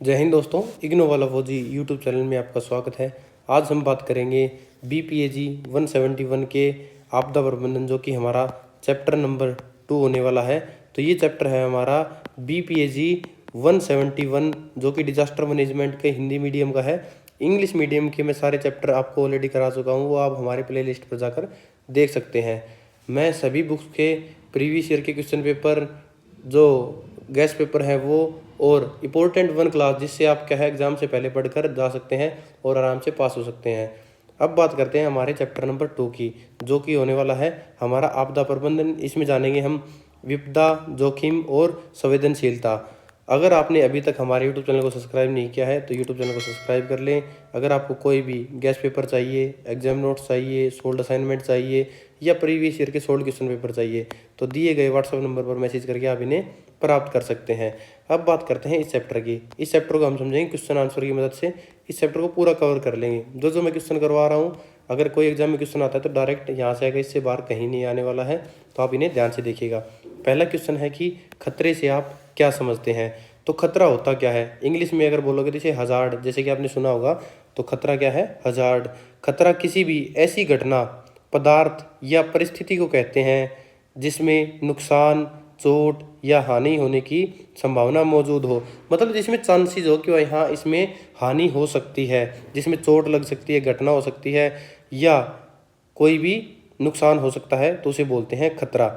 जय हिंद दोस्तों, इग्नो वाला फौजी यूट्यूब चैनल में आपका स्वागत है। आज हम बात करेंगे BPAG 171 के आपदा प्रबंधन, जो कि हमारा चैप्टर नंबर 2 होने वाला है। तो ये चैप्टर है हमारा BPAG 171, जो कि डिजास्टर मैनेजमेंट के हिंदी मीडियम का है। इंग्लिश मीडियम के मैं सारे चैप्टर आपको ऑलरेडी करा चुका हूँ, वो आप हमारे प्ले लिस्ट पर जाकर देख सकते हैं। मैं सभी बुक्स के प्रीवियस ईयर के क्वेश्चन पेपर, जो गैस पेपर है वो, और इम्पोर्टेंट वन क्लास, जिससे आप क्या है एग्जाम से पहले पढ़कर जा सकते हैं और आराम से पास हो सकते हैं। अब बात करते हैं हमारे चैप्टर नंबर 2 की, जो कि होने वाला है हमारा आपदा प्रबंधन। इसमें जानेंगे हम विपदा, जोखिम और संवेदनशीलता। अगर आपने अभी तक हमारे यूट्यूब चैनल को सब्सक्राइब नहीं किया है तो यूट्यूब चैनल को सब्सक्राइब कर लें। अगर आपको कोई भी गैस पेपर चाहिए, एग्जाम नोट्स चाहिए, सोल्ड असाइनमेंट चाहिए या प्रीवियस ईयर के सोल्ड क्वेश्चन पेपर चाहिए तो दिए गए व्हाट्सएप नंबर पर मैसेज करके आप इन्हें प्राप्त कर सकते हैं। अब बात करते हैं इस चैप्टर की। इस चैप्टर को हम समझेंगे क्वेश्चन आंसर की मदद से। इस चैप्टर को पूरा कवर कर लेंगे। जो मैं क्वेश्चन करवा रहा हूँ, अगर कोई एग्जाम में क्वेश्चन आता है तो डायरेक्ट यहाँ से आएगा, इससे बाहर कहीं नहीं आने वाला है, तो आप इन्हें ध्यान से देखिएगा। पहला क्वेश्चन है कि खतरे से आप क्या समझते हैं। तो खतरा होता क्या है, इंग्लिश में अगर बोलोगे तो इसे हजार्ड, जैसे कि आपने सुना होगा। तो खतरा क्या है, हजार्ड। खतरा किसी भी ऐसी घटना, पदार्थ या परिस्थिति को कहते हैं जिसमें नुकसान, चोट या हानि होने की संभावना मौजूद हो। मतलब जिसमें चांसेस हो कि यहाँ इसमें हानि हो सकती है, जिसमें चोट लग सकती है, घटना हो सकती है या कोई भी नुकसान हो सकता है, तो उसे बोलते हैं खतरा।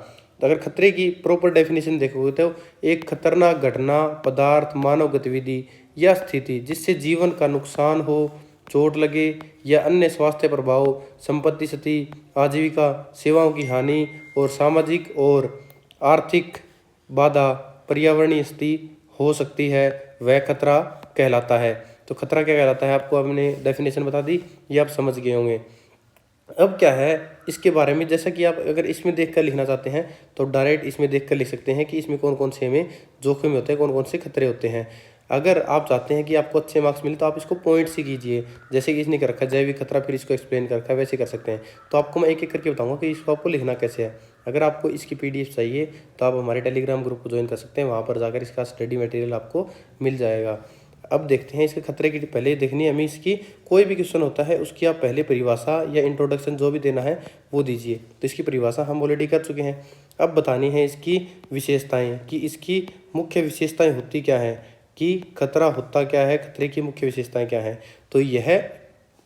तो अगर खतरे की प्रॉपर डेफिनेशन देखोगे तो एक खतरनाक घटना, पदार्थ, मानव गतिविधि या स्थिति जिससे जीवन का नुकसान हो, चोट लगे या अन्य स्वास्थ्य प्रभाव, संपत्ति क्षति, आजीविका, सेवाओं की हानि और सामाजिक और आर्थिक बाधा, पर्यावरणीय स्थिति हो सकती है, वह खतरा कहलाता है। तो खतरा क्या कहलाता है, आपको हमने डेफिनेशन बता दी, ये आप समझ गए होंगे। अब क्या है इसके बारे में, जैसा कि आप अगर इसमें देखकर लिखना चाहते हैं तो डायरेक्ट इसमें देखकर लिख सकते हैं कि इसमें कौन कौन से हमें जोखिम होते हैं, कौन कौन से खतरे होते हैं। अगर आप चाहते हैं कि आपको अच्छे मार्क्स मिले तो आप इसको पॉइंट से कीजिए, जैसे कि इसने कर रखा है जैविक खतरा, फिर इसको एक्सप्लेन कर रखा है, वैसे कर सकते हैं। तो आपको मैं एक एक करके बताऊंगा कि इसको आपको लिखना कैसे है। अगर आपको इसकी PDF चाहिए तो आप हमारे टेलीग्राम ग्रुप को ज्वाइन कर सकते हैं, वहाँ पर जाकर इसका स्टडी मटेरियल आपको मिल जाएगा। अब देखते हैं इसके खतरे की, पहले देखनी है हमें इसकी। कोई भी क्वेश्चन होता है उसकी आप पहले परिभाषा या इंट्रोडक्शन जो भी देना है वो दीजिए। तो इसकी परिभाषा हम ऑलरेडी कर चुके हैं। अब बतानी है इसकी विशेषताएं, कि इसकी मुख्य विशेषताएं होती क्या है, कि खतरा होता क्या है, खतरे की मुख्य विशेषताएं क्या है। तो यह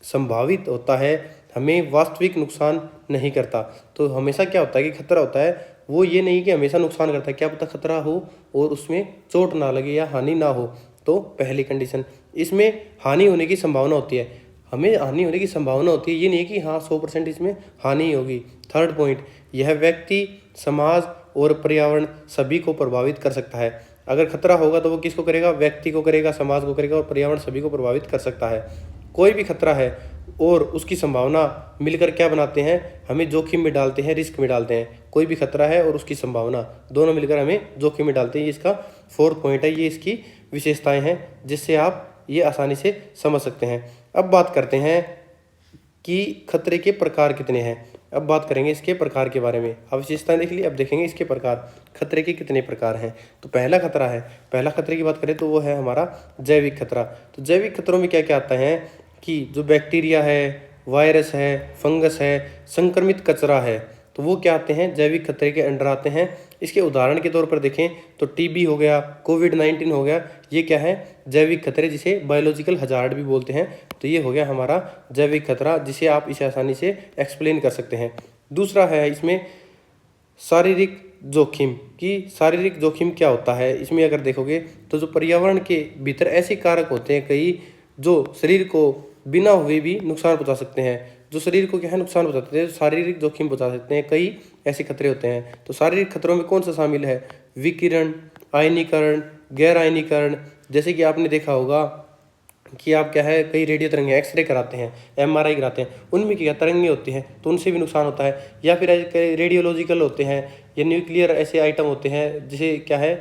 संभावित होता है, हमें वास्तविक नुकसान नहीं करता। तो हमेशा क्या होता है कि खतरा होता है वो ये नहीं कि हमेशा नुकसान करता है, क्या पता खतरा हो और उसमें चोट ना लगे या हानि ना हो। तो पहली कंडीशन, इसमें हानि होने की संभावना होती है, हमें हानि होने की संभावना होती है, ये नहीं कि हाँ 100% इसमें हानि होगी। थर्ड पॉइंट, यह व्यक्ति, समाज और पर्यावरण सभी को प्रभावित कर सकता है। अगर खतरा होगा तो वो किसको करेगा, व्यक्ति को करेगा, समाज को करेगा और पर्यावरण सभी को प्रभावित कर सकता है। कोई भी खतरा है और उसकी संभावना मिलकर क्या बनाते हैं, हमें जोखिम में डालते हैं, रिस्क में डालते हैं। कोई भी खतरा है और उसकी संभावना दोनों मिलकर हमें जोखिम में डालते हैं। ये इसका फोर्थ पॉइंट है, ये इसकी विशेषताएं हैं जिससे आप ये आसानी से समझ सकते हैं। अब बात करते हैं कि खतरे के प्रकार कितने हैं। अब बात करेंगे इसके प्रकार के बारे में। अब विशेषताएं देख ली, अब देखेंगे इसके प्रकार, खतरे के कितने प्रकार हैं। तो पहला खतरा है, पहला खतरे की बात करें तो वो है हमारा जैविक खतरा। तो जैविक खतरों में क्या क्या आता है कि जो बैक्टीरिया है, वायरस है, फंगस है, संक्रमित कचरा है, तो वो क्या आते हैं, जैविक खतरे के अंडर आते हैं। इसके उदाहरण के तौर पर देखें तो TB हो गया, COVID-19 हो गया, ये क्या है, जैविक खतरे, जिसे बायोलॉजिकल हजार्ड भी बोलते हैं। तो ये हो गया हमारा जैविक खतरा, जिसे आप इसे आसानी से एक्सप्लेन कर सकते हैं। दूसरा है इसमें शारीरिक जोखिम, कि शारीरिक जोखिम क्या होता है। इसमें अगर देखोगे तो जो पर्यावरण के भीतर ऐसे कारक होते हैं कई, जो शरीर को बिना हुए भी नुकसान पहुंचा सकते हैं, जो शरीर को क्या है नुकसान पहुंचाते हैं, शारीरिक जोखिम पहुंचा सकते हैं, कई ऐसे खतरे होते हैं। तो शारीरिक खतरों में कौन सा शामिल है, विकिरण, आयनीकरण, गैर आयनीकरण। जैसे कि आपने देखा होगा कि आप क्या है कई रेडियो तरंगे, एक्सरे कराते हैं, MRI कराते हैं, उनमें क्या तरंगे होती हैं तो उनसे भी नुकसान होता है। या फिर रेडियोलॉजिकल होते हैं या न्यूक्लियर ऐसे आइटम होते हैं जिसे क्या है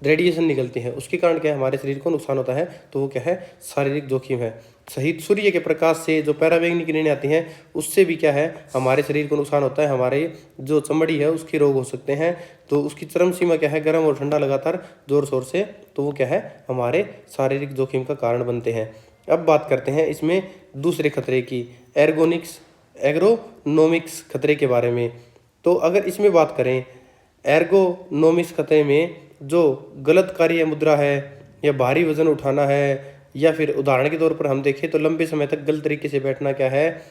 रेडिएशन निकलती है, उसके कारण क्या है हमारे शरीर को नुकसान होता है, तो वो क्या है शारीरिक जोखिम है। सही सूर्य के प्रकाश से जो पैराबैंगनी किरणें आती हैं उससे भी क्या है हमारे शरीर को नुकसान होता है, हमारे जो चमड़ी है उसके रोग हो सकते हैं। तो उसकी चरम सीमा क्या है, गर्म और ठंडा लगातार जोर शोर से, तो वो क्या है हमारे शारीरिक जोखिम का कारण बनते हैं। अब बात करते हैं इसमें दूसरे खतरे की, एर्गोनोमिक्स खतरे के बारे में। तो अगर इसमें बात करें एर्गोनोमिक्स खतरे में, जो गलत कार्य मुद्रा है या भारी वजन उठाना है, या फिर उदाहरण के तौर पर हम देखें तो लंबे समय तक गलत तरीके से बैठना क्या है,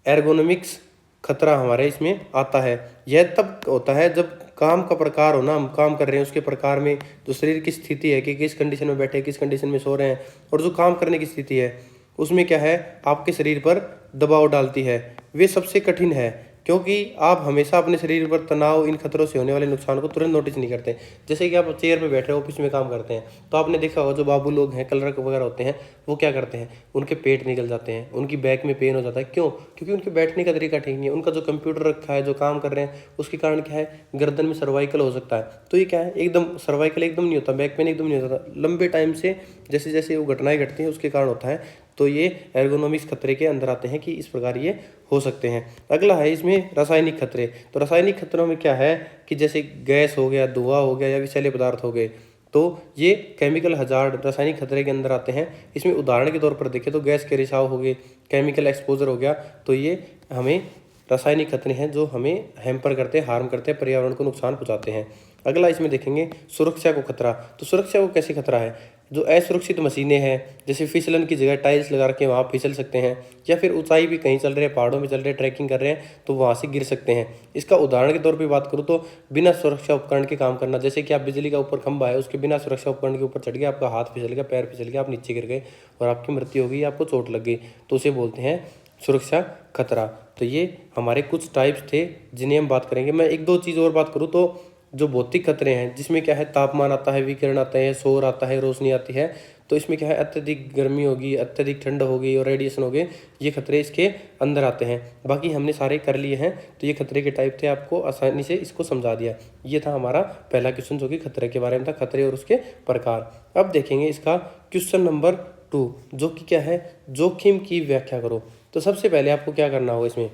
एर्गोनोमिक्स खतरा हमारे इसमें आता है। यह तब होता है जब काम का प्रकार हो ना, हम काम कर रहे हैं उसके प्रकार में जो शरीर की स्थिति है कि किस कंडीशन में बैठे, किस कंडीशन में सो रहे हैं, और जो काम करने की स्थिति है उसमें क्या है आपके शरीर पर दबाव डालती है, वे सबसे कठिन है। क्योंकि आप हमेशा अपने शरीर पर तनाव, इन खतरों से होने वाले नुकसान को तुरंत नोटिस नहीं करते। जैसे कि आप चेयर पे बैठे ऑफिस में काम करते हैं, तो आपने देखा होगा जो बाबू लोग हैं, क्लर्क वगैरह होते हैं, वो क्या करते हैं, उनके पेट निकल जाते हैं, उनकी बैक में पेन हो जाता है। क्यों? क्योंकि उनके बैठने का तरीका ठीक नहीं है। उनका जो कंप्यूटर रखा है, जो काम कर रहे हैं, उसके कारण क्या है गर्दन में सर्वाइकल हो सकता है। तो ये क्या है, एकदम सर्वाइकल एकदम नहीं होता, बैक पेन एकदम नहीं होता, लंबे टाइम से जैसे जैसे वो घटनाएं घटती हैं उसके कारण होता है। तो ये एर्गोनोमिक्स खतरे के अंदर आते हैं कि इस प्रकार ये हो सकते हैं। अगला है इसमें रासायनिक खतरे। तो रासायनिक खतरों में क्या है कि जैसे गैस हो गया, धुआं हो गया, या विषैले पदार्थ हो गए, तो ये केमिकल हजार्ड रासायनिक खतरे के अंदर आते हैं। इसमें उदाहरण के तौर पर देखें तो गैस के रिसाव हो गए, केमिकल एक्सपोजर हो गया, तो ये हमें रासायनिक खतरे हैं जो हमें हैम्पर करते हैं, हार्म करते हैं, पर्यावरण को नुकसान पहुंचाते हैं। अगला इसमें देखेंगे सुरक्षा को खतरा। तो सुरक्षा को कैसे खतरा है, जो असुरक्षित मशीनें हैं, जैसे फिसलन की जगह टाइल्स लगा के वहाँ फिसल सकते हैं, या फिर ऊंचाई भी कहीं चल रहे हैं, पहाड़ों में चल रहे हैं, ट्रैकिंग कर रहे हैं, तो वहाँ से गिर सकते हैं। इसका उदाहरण के तौर पे बात करूँ तो बिना सुरक्षा उपकरण के काम करना, जैसे कि आप बिजली का ऊपर खंभा है, उसके बिना सुरक्षा उपकरण के ऊपर चढ़ गए, आपका हाथ फिसल गया, पैर फिसल गया, आप नीचे गिर गए और आपकी मृत्यु हो गई, आपको चोट लग गई, तो उसे बोलते हैं सुरक्षा खतरा। तो ये हमारे कुछ टाइप्स थे जिन्हें हम बात करेंगे। मैं एक दो चीज़ और बात करूँ तो जो भौतिक खतरे हैं, जिसमें क्या है तापमान आता है, विकिरण आता है, शोर आता है, रोशनी आती है, तो इसमें क्या है अत्यधिक गर्मी होगी, अत्यधिक ठंड होगी और रेडिएशन हो गए, ये खतरे इसके अंदर आते हैं। बाकी हमने सारे कर लिए हैं, तो ये खतरे के टाइप थे, आपको आसानी से इसको समझा दिया। ये था हमारा पहला क्वेश्चन जो कि खतरे के बारे में था, खतरे और उसके प्रकार। अब देखेंगे इसका क्वेश्चन नंबर 2, जो कि क्या है, जोखिम की व्याख्या करो। तो सबसे पहले आपको क्या करना होगा, इसमें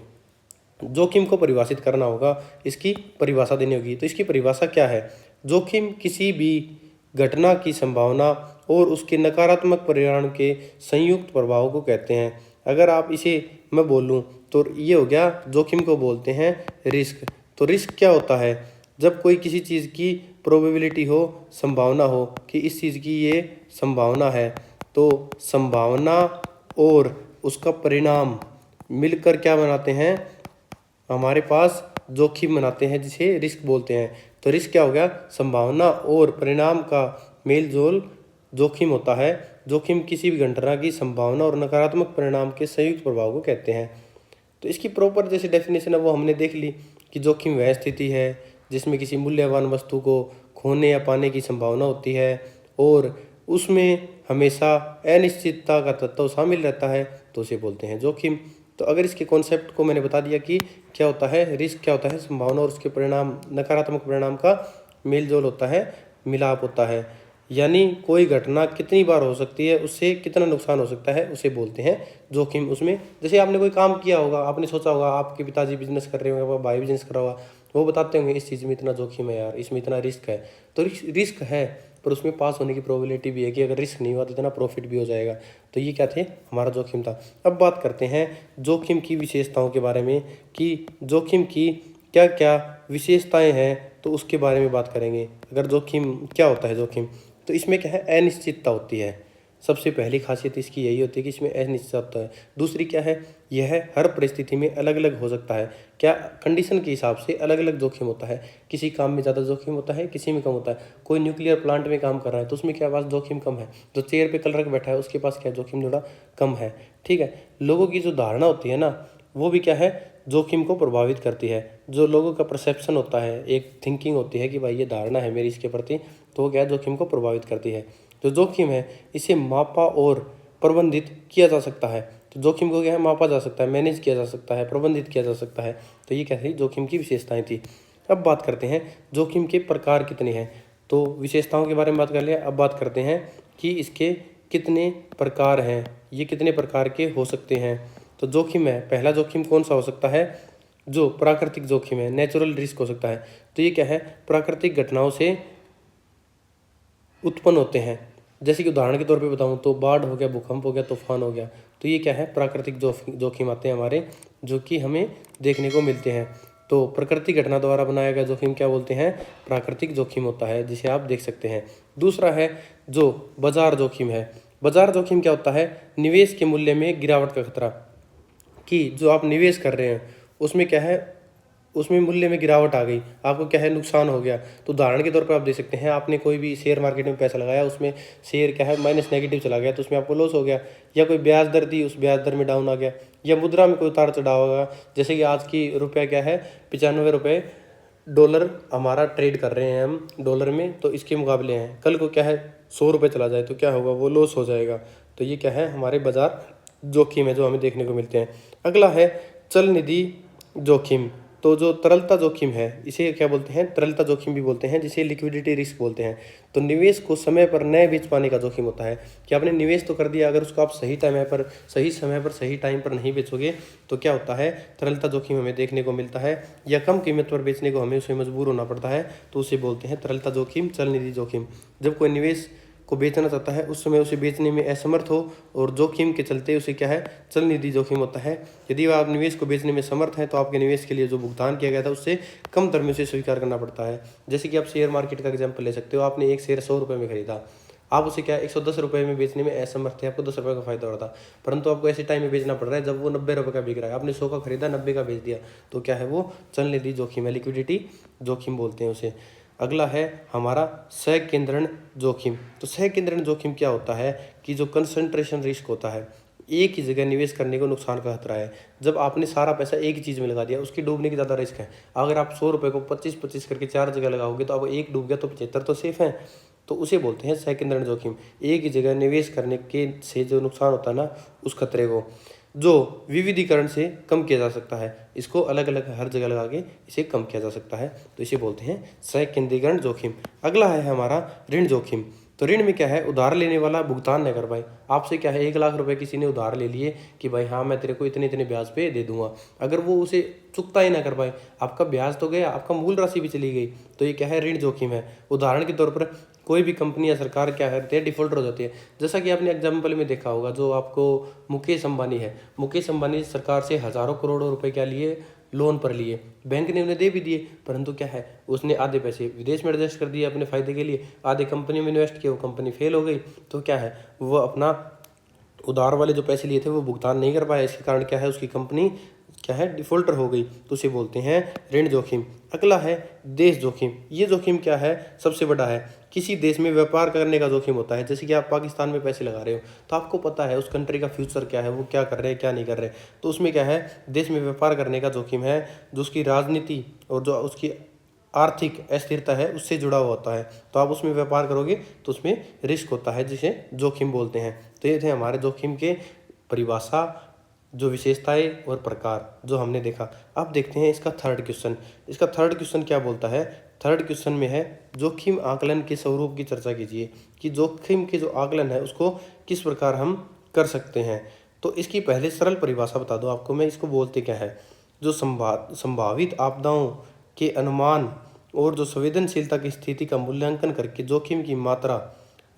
जोखिम को परिभाषित करना होगा, इसकी परिभाषा देनी होगी। तो इसकी परिभाषा क्या है, जोखिम किसी भी घटना की संभावना और उसके नकारात्मक परिणाम के संयुक्त प्रभाव को कहते हैं। अगर आप इसे मैं बोलूं तो ये हो गया, जोखिम को बोलते हैं रिस्क। तो रिस्क क्या होता है, जब कोई किसी चीज़ की प्रोबेबिलिटी हो, संभावना हो कि इस चीज़ की ये संभावना है, तो संभावना और उसका परिणाम मिलकर क्या बनाते हैं, हमारे पास जोखिम बनाते हैं, जिसे रिस्क बोलते हैं। तो रिस्क क्या हो गया, संभावना और परिणाम का मेल जोल जोखिम होता है। जोखिम किसी भी घटना की संभावना और नकारात्मक परिणाम के संयुक्त प्रभाव को कहते हैं। तो इसकी प्रॉपर जैसे डेफिनेशन है वो हमने देख ली कि जोखिम वह स्थिति है जिसमें किसी मूल्यवान वस्तु को खोने या पाने की संभावना होती है और उसमें हमेशा अनिश्चितता का तत्व शामिल रहता है, तो उसे बोलते हैं जोखिम। तो अगर इसके कॉन्सेप्ट को मैंने बता दिया कि क्या होता है रिस्क, क्या होता है संभावना और उसके परिणाम, नकारात्मक परिणाम का मेल जोल होता है, मिलाप होता है, यानी कोई घटना कितनी बार हो सकती है, उससे कितना नुकसान हो सकता है, उसे बोलते हैं जोखिम। उसमें जैसे आपने कोई काम किया होगा, आपने सोचा होगा, आपके पिताजी बिजनेस कर रहे होंगे, आपका भाई बिजनेस कर रहा होगा, वो बताते होंगे इस चीज़ में इतना जोखिम है यार, इसमें इतना रिस्क है। तो रिस्क है पर उसमें पास होने की प्रोबेबिलिटी भी है कि अगर रिस्क नहीं हुआ तो इतना प्रॉफिट भी हो जाएगा। तो ये क्या थे, हमारा जोखिम था। अब बात करते हैं जोखिम की विशेषताओं के बारे में कि जोखिम की क्या क्या विशेषताएं हैं, तो उसके बारे में बात करेंगे। अगर जोखिम क्या होता है, जोखिम तो इसमें क्या है अनिश्चितता होती है। सबसे पहली खासियत इसकी यही होती है कि इसमें अनिश्चितता होता है। दूसरी क्या है, यह हर परिस्थिति में अलग अलग हो सकता है, क्या कंडीशन के हिसाब से अलग अलग जोखिम होता है। किसी काम में ज़्यादा जोखिम होता है, किसी में कम होता है। कोई न्यूक्लियर प्लांट में काम कर रहा है तो उसमें क्या पास जोखिम कम है, जो चेयर पे क्लर्क बैठा है उसके पास क्या जोखिम थोड़ा कम है। ठीक है, लोगों की जो धारणा होती है ना, वो भी क्या है जोखिम को प्रभावित करती है। जो लोगों का परसेप्शन होता है, एक थिंकिंग होती है कि भाई ये धारणा है मेरी इसके प्रति, तो वो क्या है जोखिम को प्रभावित करती है। जो जोखिम है इसे मापा और प्रबंधित किया जा सकता है। तो जोखिम को क्या है मापा जा सकता है, मैनेज किया जा सकता है, प्रबंधित किया जा सकता है। तो ये क्या थी, जोखिम की विशेषताएं थी। अब बात करते हैं जोखिम के प्रकार कितने हैं। तो विशेषताओं के बारे में बात कर लिया। अब बात करते हैं कि इसके कितने प्रकार हैं, ये कितने प्रकार के हो सकते हैं। तो जोखिम है, पहला जोखिम कौन सा हो सकता है, जो प्राकृतिक जोखिम है, नेचुरल रिस्क हो सकता है। तो ये क्या है, प्राकृतिक घटनाओं से उत्पन्न होते हैं। जैसे कि उदाहरण के तौर पे बताऊं तो बाढ़ हो गया, भूकंप हो गया, तूफान हो गया। तो ये क्या है, प्राकृतिक जोखिम आते हैं हमारे, जो कि हमें देखने को मिलते हैं। तो प्रकृति घटना द्वारा बनाया गया जोखिम क्या बोलते हैं, प्राकृतिक जोखिम होता है, जिसे आप देख सकते हैं। दूसरा है जो बाजार जोखिम है। बाजार जोखिम क्या होता है, निवेश के मूल्य में गिरावट का खतरा, कि जो आप निवेश कर रहे हैं उसमें क्या है, उसमें मूल्य में गिरावट आ गई, आपको क्या है, नुकसान हो गया। तो उदाहरण के तौर पर आप देख सकते हैं, आपने कोई भी शेयर मार्केट में पैसा लगाया, उसमें शेयर क्या है माइनस नेगेटिव चला गया, तो उसमें आपको लॉस हो गया। या कोई ब्याज दर दी, उस ब्याज दर में डाउन आ गया। या मुद्रा में कोई उतार चढ़ाव होगा, जैसे कि आज की रुपया क्या है 95 रुपये डॉलर हमारा ट्रेड कर रहे हैं हम डॉलर में, तो इसके मुकाबले हैं। कल को क्या है 100 रुपये चला जाए तो क्या होगा, वो लॉस हो जाएगा। तो ये क्या है, हमारे बाजार जोखिम है जो हमें देखने को मिलते हैं। अगला है चल निधि जोखिम। तो जो तरलता जोखिम है, इसे क्या बोलते हैं, तरलता जोखिम भी बोलते हैं, जिसे लिक्विडिटी रिस्क बोलते हैं। तो निवेश को समय पर न बेच पाने का जोखिम होता है, कि आपने निवेश तो कर दिया, अगर उसको आप सही समय पर सही टाइम पर नहीं बेचोगे तो क्या होता है, तरलता जोखिम हमें देखने को मिलता है। या कम कीमत पर बेचने को हमें उसे मजबूर होना पड़ता है, तो उसे बोलते हैं तरलता जोखिम, चल निधि जोखिम। जब कोई निवेश को बेचना चाहता है, उस समय उसे बेचने में असमर्थ हो और जोखिम के चलते उसे क्या है, चल निधि जोखिम होता है। यदि आप निवेश को बेचने में समर्थ हैं तो आपके निवेश के लिए जो भुगतान किया गया था उससे कम दर में उसे स्वीकार करना पड़ता है। जैसे कि आप शेयर मार्केट का एग्जाम्पल ले सकते हो, आपने एक शेयर 100 रुपये में खरीदा, आप उसे क्या 110 रुपये में बेचने में असमर्थ थे, आपको 10 रुपये का फायदा हो रहा था, परंतु आपको ऐसे टाइम में बेचना पड़ रहा है जब वो 90 रुपये का बिक रहा है, आपने 100 का खरीदा, 90 का बेच दिया, तो क्या है, वो चल निधि जोखिम है, लिक्विडिटी जोखिम बोलते हैं उसे। अगला है हमारा सहकेंद्रण जोखिम। तो सहकेंद्रण जोखिम क्या होता है, कि जो कंसंट्रेशन रिस्क होता है, एक ही जगह निवेश करने को नुकसान का खतरा है। जब आपने सारा पैसा एक ही चीज़ में लगा दिया, उसकी डूबने की ज़्यादा रिस्क है। अगर आप 100 रुपये को 25-25 करके 4 जगह लगाओगे तो अब एक डूब गया तो 75 तो सेफ है। तो उसे बोलते हैं सहकेंद्रण जोखिम, एक ही जगह निवेश करने के से जो नुकसान होता है ना, उस खतरे को, जो विविधीकरण से कम किया जा सकता है। इसको अलग अलग हर जगह लगा के इसे कम किया जा सकता है, तो इसे बोलते हैं सहकेंद्रीकरण जोखिम। अगला है हमारा ऋण जोखिम। तो ऋण में क्या है, उधार लेने वाला भुगतान न कर पाए। आपसे क्या है 1 लाख रुपए किसी ने उधार ले लिए कि भाई हाँ मैं तेरे को इतने इतने ब्याज पे दे दूंगा, अगर वो उसे चुकता ही ना कर पाए, आपका ब्याज तो गया, आपका मूल राशि भी चली गई, तो ये क्या है, ऋण जोखिम है। उदाहरण के तौर पर कोई भी कंपनी या सरकार क्या करती है, डिफॉल्टर हो जाती है। जैसा कि आपने एग्जाम्पल में देखा होगा, जो आपको मुकेश अंबानी है, मुकेश अंबानी सरकार से हजारों करोड़ों रुपए क्या लिए, लोन पर लिए, बैंक ने उन्हें दे भी दिए, परंतु क्या है, उसने आधे पैसे विदेश में एडजस्ट कर दिए अपने फायदे के लिए, आधे कंपनी में इन्वेस्ट किए, वो कंपनी फेल हो गई, तो क्या है, वो अपना उधार वाले जो पैसे लिए थे वो भुगतान नहीं कर पाया, इसके कारण क्या है, उसकी कंपनी क्या है, डिफॉल्टर हो गई, तो उसे बोलते हैं ऋण जोखिम। अगला है देश जोखिम। ये जोखिम क्या है, सबसे बड़ा है, किसी देश में व्यापार करने का जोखिम होता है। जैसे कि आप पाकिस्तान में पैसे लगा रहे हो, तो आपको पता है उस कंट्री का फ्यूचर क्या है, वो क्या कर रहे हैं क्या नहीं कर रहे, तो उसमें क्या है, देश में व्यापार करने का जोखिम है, जो उसकी राजनीति और जो उसकी आर्थिक अस्थिरता है उससे जुड़ा हुआ होता है। तो आप उसमें व्यापार करोगे तो उसमें रिस्क होता है, जिसे जोखिम बोलते हैं। तो ये थे हमारे जोखिम के परिभाषा, जो विशेषताएं और प्रकार जो हमने देखा। अब देखते हैं इसका थर्ड क्वेश्चन। इसका थर्ड क्वेश्चन क्या बोलता है, थर्ड क्वेश्चन में है जोखिम आकलन के स्वरूप की चर्चा कीजिए, कि जोखिम के जो आकलन है उसको किस प्रकार हम कर सकते हैं। तो इसकी पहले सरल परिभाषा बता दो आपको मैं, इसको बोलते क्या है, जो संभावित आपदाओं के अनुमान और जो संवेदनशीलता की स्थिति का मूल्यांकन करके जोखिम की मात्रा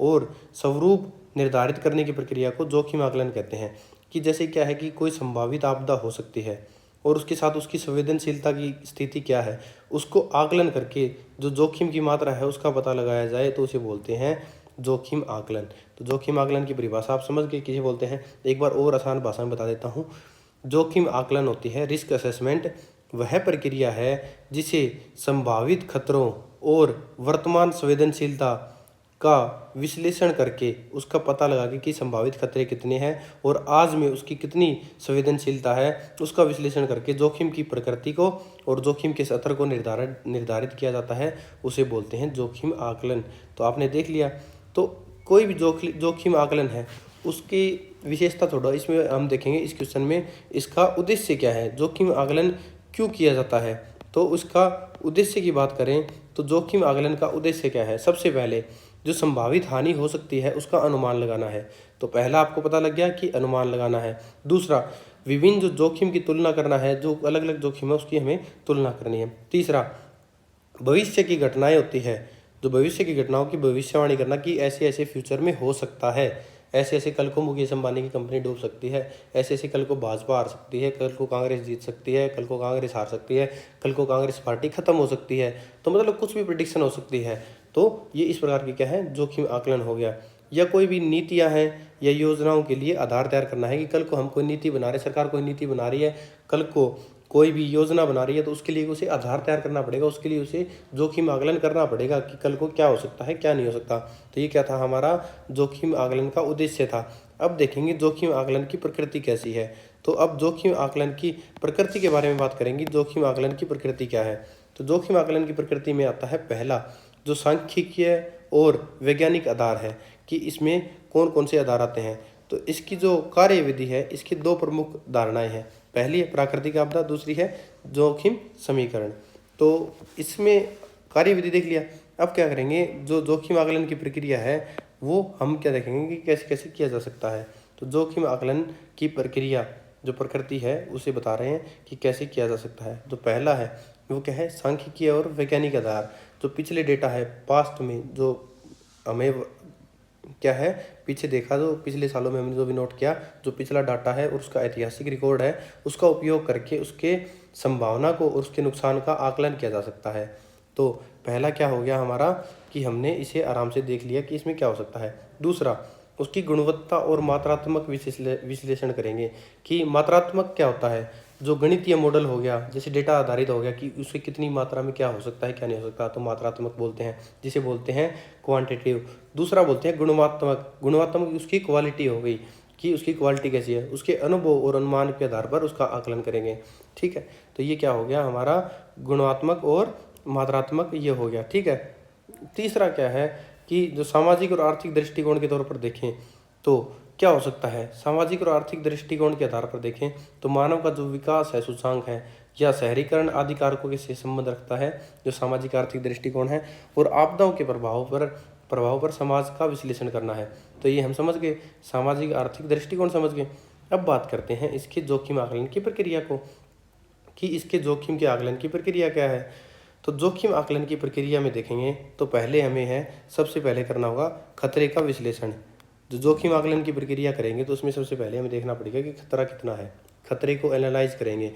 और स्वरूप निर्धारित करने की प्रक्रिया को जोखिम आकलन कहते हैं। कि जैसे क्या है कि कोई संभावित आपदा हो सकती है और उसके साथ उसकी संवेदनशीलता की स्थिति क्या है, उसको आकलन करके जो जोखिम की मात्रा है उसका पता लगाया जाए, तो उसे बोलते हैं जोखिम आकलन। तो जोखिम आकलन की परिभाषा आप समझ गए किसे बोलते हैं, एक बार और आसान भाषा में बता देता हूँ। जोखिम आकलन होती है, रिस्क असेसमेंट वह प्रक्रिया है जिसे संभावित खतरों और वर्तमान संवेदनशीलता का विश्लेषण करके उसका पता लगा कि संभावित खतरे कितने हैं और आज में उसकी कितनी संवेदनशीलता है, उसका विश्लेषण करके जोखिम की प्रकृति को और जोखिम के स्तर को निर्धारित किया जाता है, उसे बोलते हैं जोखिम आकलन। तो आपने देख लिया, तो कोई भी जोखिम आकलन है उसकी विशेषता थोड़ा इसमें हम देखेंगे इस क्वेश्चन में। इसका उद्देश्य क्या है, जोखिम आकलन क्यों किया जाता है, तो उसका उद्देश्य की बात करें तो जोखिम आकलन का उद्देश्य क्या है? सबसे पहले जो संभावित हानि हो सकती है उसका अनुमान लगाना है। तो पहला आपको पता लग गया कि अनुमान लगाना है। दूसरा, विभिन्न जो जोखिम की तुलना करना है, जो अलग अलग जोखिम है उसकी हमें तुलना करनी है। तीसरा, भविष्य की घटनाएं होती है, जो भविष्य की घटनाओं की भविष्यवाणी करना कि ऐसे ऐसे फ्यूचर में हो सकता है, ऐसे ऐसे कल को मुकेश अंबानी की कंपनी डूब सकती है, ऐसे ऐसे कल को भाजपा हार सकती है, कल को कांग्रेस जीत सकती है, कल को कांग्रेस हार सकती है, कल को कांग्रेस पार्टी खत्म हो सकती है। तो मतलब कुछ भी प्रिडिक्शन हो सकती है। तो ये इस प्रकार की क्या है, जोखिम आकलन हो गया। या कोई भी नीतियां हैं या योजनाओं के लिए आधार तैयार करना है कि कल को हम कोई नीति बना रहे, सरकार कोई नीति बना रही है, कल को कोई भी योजना बना रही है, तो उसके लिए उसे आधार तैयार करना पड़ेगा, उसके लिए उसे जोखिम आकलन करना पड़ेगा कि कल को क्या हो सकता है क्या नहीं हो सकता। तो ये क्या था, हमारा जोखिम आकलन का उद्देश्य था। अब देखेंगे जोखिम आकलन की प्रकृति कैसी है। तो अब जोखिम आकलन की प्रकृति के बारे में बात करेंगे। जोखिम आकलन की प्रकृति क्या है? तो जोखिम आकलन की प्रकृति में आता है पहला, जो सांख्यिकीय और वैज्ञानिक आधार है कि इसमें कौन कौन से आधार आते हैं। तो इसकी जो कार्यविधि है, इसकी दो प्रमुख धारणाएं हैं। पहली है प्राकृतिक आपदा, दूसरी है जोखिम समीकरण। तो इसमें कार्यविधि देख लिया। अब क्या करेंगे, जो जोखिम आकलन की प्रक्रिया है वो हम क्या देखेंगे कि कैसे कैसे किया जा सकता है। तो जोखिम आकलन की प्रक्रिया जो प्रकृति है उसे बता रहे हैं कि कैसे किया जा सकता है। जो पहला है वो क्या है, सांख्यिकीय और वैज्ञानिक आधार। जो पिछले डेटा है, पास्ट में जो हमें क्या है, पीछे देखा, जो पिछले सालों में हमने जो भी नोट किया, जो पिछला डाटा है और उसका ऐतिहासिक रिकॉर्ड है, उसका उपयोग करके उसके संभावना को और उसके नुकसान का आकलन किया जा सकता है। तो पहला क्या हो गया हमारा कि हमने इसे आराम से देख लिया कि इसमें क्या हो सकता है। दूसरा, उसकी गुणवत्ता और मात्रात्मक विश्लेषण करेंगे कि मात्रात्मक क्या होता है। जो गणितीय मॉडल हो गया, जैसे डेटा आधारित हो गया कि उससे कितनी मात्रा में क्या हो सकता है क्या नहीं हो सकता, तो मात्रात्मक बोलते हैं, जिसे बोलते हैं क्वांटिटेटिव। दूसरा बोलते हैं गुणवात्मक। गुणवात्मक उसकी क्वालिटी हो गई कि उसकी क्वालिटी कैसी है, उसके अनुभव और अनुमान के आधार पर उसका आकलन करेंगे। ठीक है, तो ये क्या हो गया हमारा, गुणात्मक और मात्रात्मक ये हो गया। ठीक है, तीसरा क्या है कि जो सामाजिक और आर्थिक दृष्टिकोण के तौर पर देखें तो क्या हो सकता है। सामाजिक और आर्थिक दृष्टिकोण के आधार पर देखें तो मानव का जो विकास है, सूचकांक है या शहरीकरण आदि कारकों से संबंध रखता है जो सामाजिक आर्थिक दृष्टिकोण है। और आपदाओं के प्रभाव पर समाज का विश्लेषण करना है। तो ये हम समझ गए, सामाजिक आर्थिक दृष्टिकोण समझ गए। अब बात करते हैं इसके जोखिम आकलन की प्रक्रिया को कि इसके जोखिम के आकलन की प्रक्रिया क्या है। तो जोखिम आकलन की प्रक्रिया में देखेंगे तो पहले हमें है सबसे पहले करना होगा खतरे का विश्लेषण। जो जोखिम आकलन की प्रक्रिया करेंगे तो उसमें सबसे पहले हमें देखना पड़ेगा कि खतरा कितना है। खतरे को एनालाइज करेंगे,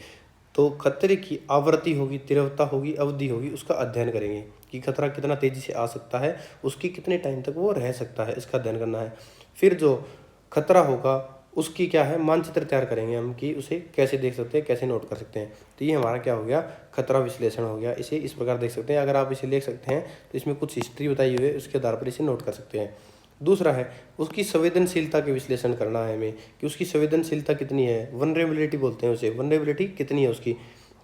तो खतरे की आवृत्ति होगी, तीव्रता होगी, अवधि होगी, उसका अध्ययन करेंगे कि खतरा कितना तेजी से आ सकता है, उसकी कितने टाइम तक वो रह सकता है, इसका अध्ययन करना है। फिर जो खतरा होगा उसकी क्या है, मानचित्र तैयार करेंगे हम कि उसे कैसे देख सकते हैं, कैसे नोट कर सकते हैं। तो ये हमारा क्या हो गया, खतरा विश्लेषण हो गया। इसे इस प्रकार देख सकते हैं। अगर आप इसे लिख सकते हैं तो इसमें कुछ हिस्ट्री बताई हुई है, उसके आधार पर इसे नोट कर सकते हैं। दूसरा है उसकी संवेदनशीलता के विश्लेषण करना है हमें कि उसकी संवेदनशीलता कितनी है, वनरेबिलिटी बोलते हैं उसे, वनरेबिलिटी कितनी है उसकी,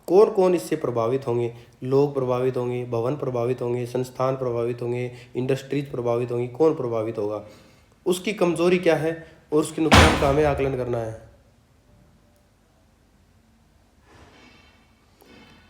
कौन कौन इससे प्रभावित होंगे, लोग प्रभावित होंगे, भवन प्रभावित होंगे, संस्थान प्रभावित होंगे, इंडस्ट्रीज प्रभावित होंगी, कौन प्रभावित होगा, उसकी कमजोरी क्या है और उसके नुकसान का हमें आकलन करना है।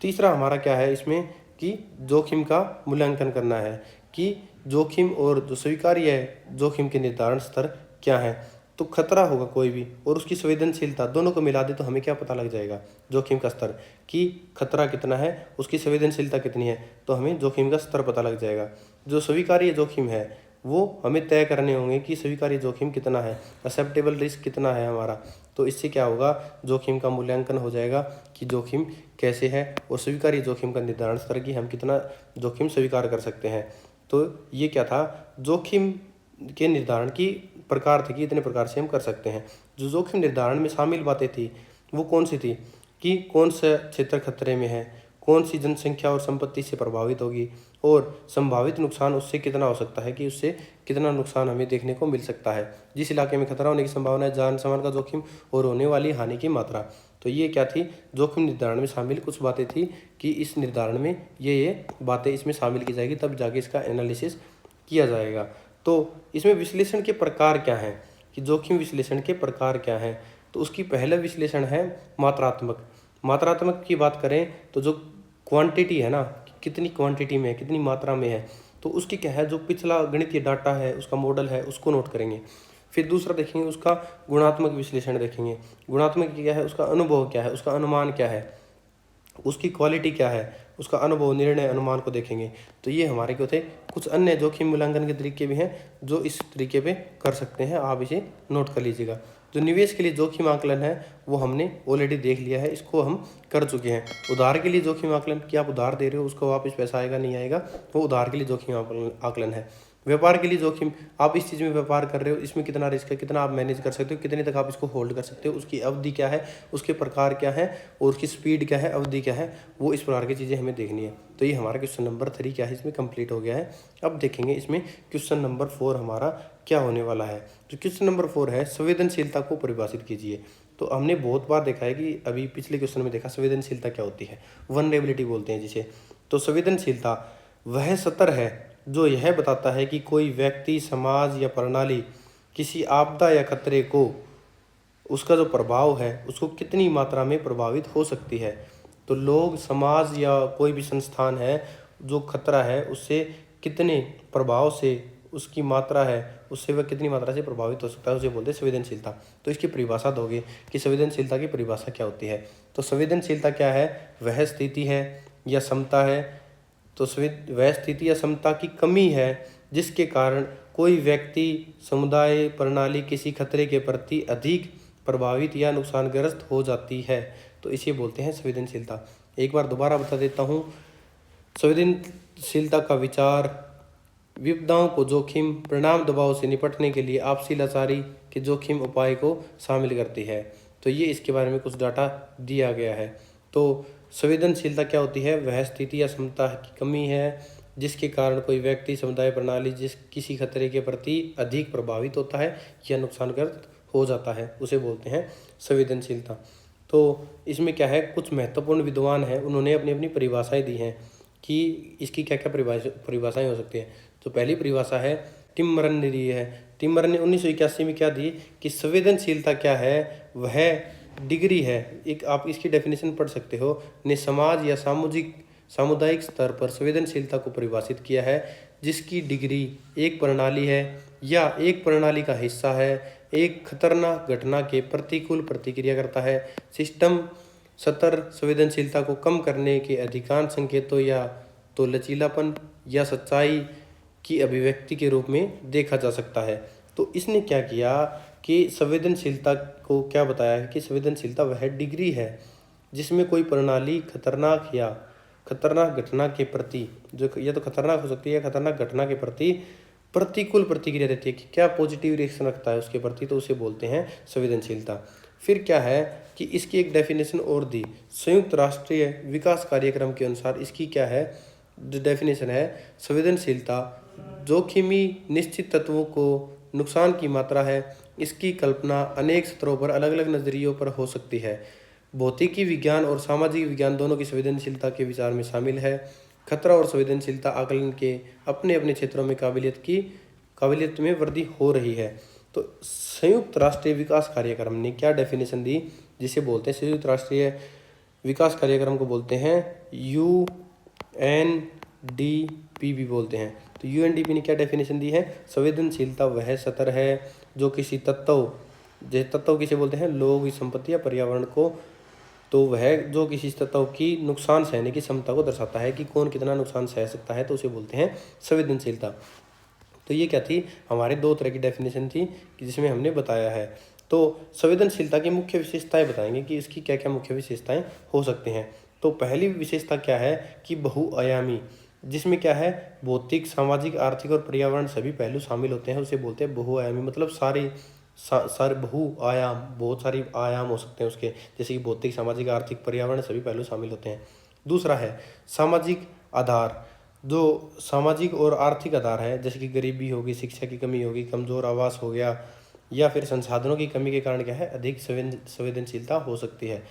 तीसरा हमारा क्या है इसमें कि जोखिम का मूल्यांकन करना है कि जोखिम और जो स्वीकार्य है जोखिम के निर्धारण स्तर क्या है। तो खतरा होगा कोई भी और उसकी संवेदनशीलता, दोनों को मिला दे तो हमें क्या पता लग जाएगा, जोखिम का स्तर कि खतरा कितना है, उसकी संवेदनशीलता कितनी है, तो हमें जोखिम का स्तर पता लग जाएगा। जो स्वीकार्य जोखिम है वो हमें तय करने होंगे कि स्वीकार्य जोखिम कितना है, एक्सेप्टेबल रिस्क कितना है हमारा। तो इससे क्या होगा, जोखिम का मूल्यांकन हो जाएगा कि जोखिम कैसे है और स्वीकार्य जोखिम का निर्धारण स्तर कि हम कितना जोखिम स्वीकार कर सकते हैं। तो ये क्या था, जोखिम के निर्धारण की प्रकार थे कि इतने प्रकार से हम कर सकते हैं। जो जोखिम निर्धारण में शामिल बातें थी वो कौन सी थी कि कौन सा क्षेत्र खतरे में है, कौन सी जनसंख्या और संपत्ति से प्रभावित होगी और संभावित नुकसान उससे कितना हो सकता है कि उससे कितना नुकसान हमें देखने को मिल सकता है, जिस इलाके में खतरा होने की संभावना है, जान सामान का जोखिम और होने वाली हानि की मात्रा। तो ये क्या थी, जोखिम निर्धारण में शामिल कुछ बातें थी कि इस निर्धारण में ये बातें इसमें शामिल की जाएगी, तब जाके इसका एनालिसिस किया जाएगा। तो इसमें विश्लेषण के प्रकार क्या हैं कि जोखिम विश्लेषण के प्रकार क्या हैं। तो उसकी पहला विश्लेषण है मात्रात्मक। मात्रात्मक की बात करें तो जो क्वांटिटी है ना, कितनी क्वांटिटी में है, कितनी मात्रा में है, तो उसकी क्या है जो पिछला गणितीय डाटा है, उसका मॉडल है, उसको नोट करेंगे। फिर दूसरा देखेंगे उसका गुणात्मक विश्लेषण देखेंगे। गुणात्मक क्या है, उसका अनुभव क्या है, उसका अनुमान क्या है, उसकी क्वालिटी क्या है, उसका अनुभव, निर्णय, अनुमान को देखेंगे। तो ये हमारे क्या थे कुछ अन्य जोखिम मूल्यांकन के तरीके भी हैं जो इस तरीके पे कर सकते हैं, आप इसे नोट कर लीजिएगा। जो निवेश के लिए जोखिम आकलन है वो हमने ऑलरेडी देख लिया है, इसको हम कर चुके हैं। उधार के लिए जोखिम आकलन कि आप उधार दे रहे हो, उसको वापस पैसा आएगा नहीं आएगा, वो उधार के लिए जोखिम आकलन है। व्यापार के लिए जोखिम, आप इस चीज़ में व्यापार कर रहे हो, इसमें कितना रिस्क है, कितना आप मैनेज कर सकते हो, कितने तक आप इसको होल्ड कर सकते हो, उसकी अवधि क्या है, उसके प्रकार क्या है और उसकी स्पीड क्या है, अवधि क्या है, वो इस प्रकार की चीज़ें हमें देखनी है। तो ये हमारा क्वेश्चन नंबर 3 क्या है, इसमें कंप्लीट हो गया है। अब देखेंगे इसमें क्वेश्चन नंबर 4 हमारा क्या होने वाला है। तो क्वेश्चन नंबर 4 है संवेदनशीलता को परिभाषित कीजिए। तो हमने बहुत बार देखा है कि अभी पिछले क्वेश्चन में देखा संवेदनशीलता क्या होती है, वल्नरेबिलिटी बोलते हैं जिसे। तो संवेदनशीलता वह स्तर है जो यह बताता है कि कोई व्यक्ति, समाज या प्रणाली किसी आपदा या खतरे को, उसका जो प्रभाव है उसको कितनी मात्रा में प्रभावित हो सकती है। तो लोग, समाज या कोई भी संस्थान है जो खतरा है उससे कितने प्रभाव से, उसकी मात्रा है उससे वह कितनी मात्रा से प्रभावित हो सकता है, उसे बोलते हैं संवेदनशीलता। तो इसकी परिभाषा दोगे कि संवेदनशीलता की परिभाषा क्या होती है। तो संवेदनशीलता क्या है, वह स्थिति है या क्षमता है, तो वह स्थिति या क्षमता की कमी है जिसके कारण कोई व्यक्ति, समुदाय, प्रणाली किसी खतरे के प्रति अधिक प्रभावित या नुकसानग्रस्त हो जाती है। तो इसे बोलते हैं संवेदनशीलता। एक बार दोबारा बता देता हूँ। संवेदनशीलता का विचार विपदाओं को, जोखिम, परिणाम, दबाव से निपटने के लिए आपसी लाचारी के जोखिम उपाय को शामिल करती है। तो ये इसके बारे में कुछ डाटा दिया गया है। तो संवेदनशीलता क्या होती है, वह स्थिति या क्षमता की कमी है जिसके कारण कोई व्यक्ति, समुदाय, प्रणाली किसी खतरे के प्रति अधिक प्रभावित होता है या नुकसानग्रस्त हो जाता है, उसे बोलते हैं संवेदनशीलता। तो इसमें क्या है, कुछ महत्वपूर्ण विद्वान हैं, उन्होंने अपनी अपनी परिभाषाएं दी हैं कि इसकी क्या क्या परिभाषाएं हो सकती हैं। तो पहली परिभाषा है टिमरन ने दी है। टिमरन ने 1981 में क्या दी कि संवेदनशीलता क्या है, वह डिग्री है, एक आप इसकी डेफिनेशन पढ़ सकते हो, ने समाज या सामुदायिक स्तर पर संवेदनशीलता को परिभाषित किया है जिसकी डिग्री एक प्रणाली है या एक प्रणाली का हिस्सा है, एक खतरनाक घटना के प्रतिकूल प्रतिक्रिया करता है। सिस्टम स्तर संवेदनशीलता को कम करने के अधिकांश संकेतों या तो लचीलापन या सच्चाई की अभिव्यक्ति के रूप में देखा जा सकता है। तो इसने क्या किया कि संवेदनशीलता को क्या बताया है कि संवेदनशीलता वह डिग्री है जिसमें कोई प्रणाली खतरनाक घटना के प्रति, जो या तो खतरनाक हो सकती है, खतरनाक घटना के प्रति प्रतिकूल प्रतिक्रिया देती है कि क्या पॉजिटिव रिएक्शन रखता है उसके प्रति, तो उसे बोलते हैं संवेदनशीलता। फिर क्या है कि इसकी एक डेफिनेशन और दी, संयुक्त राष्ट्रीय विकास कार्यक्रम के अनुसार इसकी क्या है, जो डेफिनेशन है, संवेदनशीलता जोखिमी निश्चित तत्वों को नुकसान की मात्रा है। इसकी कल्पना अनेक स्तरों पर अलग अलग नजरियों पर हो सकती है। भौतिकी विज्ञान और सामाजिक विज्ञान दोनों की संवेदनशीलता के विचार में शामिल है। खतरा और संवेदनशीलता आकलन के अपने अपने क्षेत्रों में काबिलियत में वृद्धि हो रही है। तो संयुक्त राष्ट्रीय विकास कार्यक्रम ने क्या डेफिनेशन दी, जिसे बोलते हैं संयुक्त राष्ट्रीय विकास कार्यक्रम को बोलते हैं UNDP भी बोलते हैं। तो UNDP ने क्या डेफिनेशन दी है, संवेदनशीलता वह स्तर है जो किसी तत्व किसे बोलते हैं, लोग, संपत्ति या पर्यावरण को, तो वह जो किसी तत्व की नुकसान सहने की क्षमता को दर्शाता है कि कौन कितना नुकसान सह सकता है, तो उसे बोलते हैं संवेदनशीलता। तो ये क्या थी, हमारे 2 तरह की डेफिनेशन थी कि जिसमें हमने बताया है। तो संवेदनशीलता की मुख्य विशेषताएं बताएंगे कि इसकी क्या क्या मुख्य विशेषताएं हो सकती हैं। तो पहली विशेषता क्या है कि बहुआयामी, जिसमें क्या है भौतिक, सामाजिक, आर्थिक और पर्यावरण सभी पहलू शामिल होते हैं, उसे बोलते हैं बहुआयामी। मतलब सारे बहुआयाम, बहुत सारी आयाम हो सकते हैं उसके, जैसे कि भौतिक, सामाजिक, आर्थिक, पर्यावरण सभी पहलू शामिल होते हैं। दूसरा है सामाजिक आधार, जो सामाजिक और आर्थिक आधार है, जैसे कि गरीबी होगी, शिक्षा की कमी होगी, कमजोर आवास हो गया, या फिर संसाधनों की कमी के कारण क्या है अधिक संवेदनशीलता हो सकती है।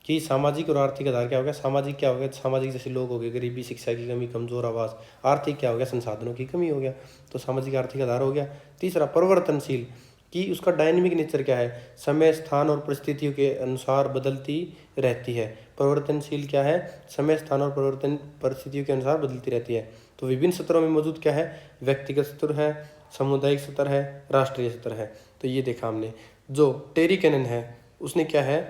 कि सामाजिक और आर्थिक आधार क्या हो गया, सामाजिक क्या हो गया, सामाजिक जैसे लोग हो गए, गरीबी, शिक्षा की कमी, कमजोर आवास। आर्थिक क्या हो गया, संसाधनों की कमी हो गया, तो सामाजिक आर्थिक आधार हो गया। तीसरा परिवर्तनशील, कि उसका डायनेमिक नेचर क्या है, समय स्थान और परिस्थितियों के अनुसार बदलती रहती है। परिवर्तनशील क्या है, समय स्थान और परिवर्तन परिस्थितियों के अनुसार बदलती रहती है। तो विभिन्न स्तरों में मौजूद क्या है, व्यक्तिगत स्तर है, सामुदायिक स्तर है, राष्ट्रीय स्तर है। तो ये देखा हमने। जो टेरी कैनन है उसने क्या है,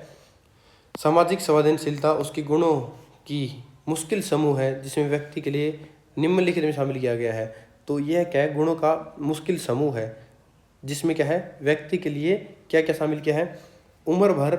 सामाजिक संवेदनशीलता उसकी गुणों की मुश्किल समूह है जिसमें व्यक्ति के लिए निम्नलिखित में शामिल किया गया है। तो यह क्या है, गुणों का मुश्किल समूह है जिसमें क्या है, व्यक्ति के लिए क्या क्या शामिल किया है, उम्र भर